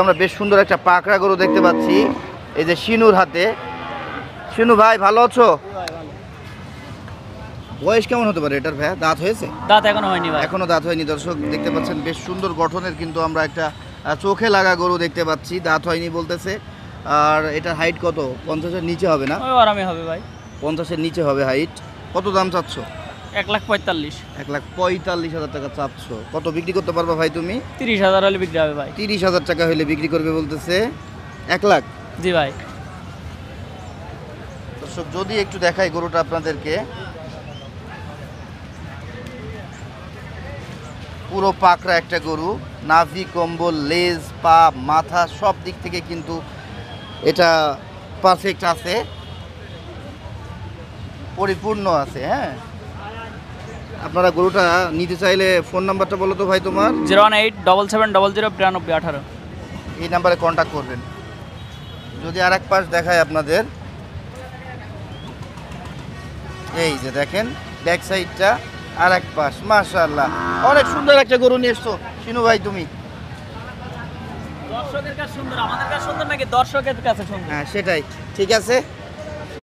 আমরা বেশ সুন্দর একটা পাকড়া গরু দেখতে পাচ্ছি এই যে শিনুর হাতে। শিনু ভাই ভালো আছো? বয়স কেমন হতে পারে এটার ভাইয়া? দাঁত হয়েছে? দাঁত এখনো হয়নি ভাই। এখনো দাঁত হয়নি। দর্শক দেখতে পাচ্ছেন বেশ সুন্দর গঠনের কিন্তু আমরা একটা চোখে লাগা গরু দেখতে পাচ্ছি। দাঁত হয়নি বলতেছে। আর এটার হাইট কত? 50-এর নিচে হবে না? ওই আরামে হবে ভাই। 50-এর নিচে হবে হাইট। কত দাম চাচ্ছ? 1,45,000। 1,45,000 টাকা চাচ্ছ। কত বিক্রি করতে পারবা ভাই তুমি? 30,000 হলে বিক্রি হবে ভাই। 30,000 টাকা হলে বিক্রি করবে বলতেছে। 1 লাখ। জি ভাই। দর্শক যদি একটু দেখাই গরুটা আপনাদেরকে, পুরো পাকড়া একটা গরু। নাভি, কম্বল, লেজ, পা, মাথা সব দিক থেকে কিন্তু এটা পারফেক্ট আছে, পরিপূর্ণ আছে। হ্যাঁ, আপনারা গরুটা নিতে চাইলে ফোন নাম্বারটা বলো তো ভাই তোমার। 01877009218। এই নাম্বারে কন্ট্যাক্ট করবেন। যদি আর এক পাশ দেখায় আপনাদের, এই যে দেখেন ব্যাক সাইডটা, আর এক পাশ। মাশাআল্লাহ, অনেক সুন্দর একটা গরু নিয়ে এসছো শিনু ভাই তুমি। দর্শকের কাছে সুন্দর, আমাদের কাছে সুন্দর নাকি দর্শকের কাছে সুন্দর? হ্যাঁ সেটাই, ঠিক আছে।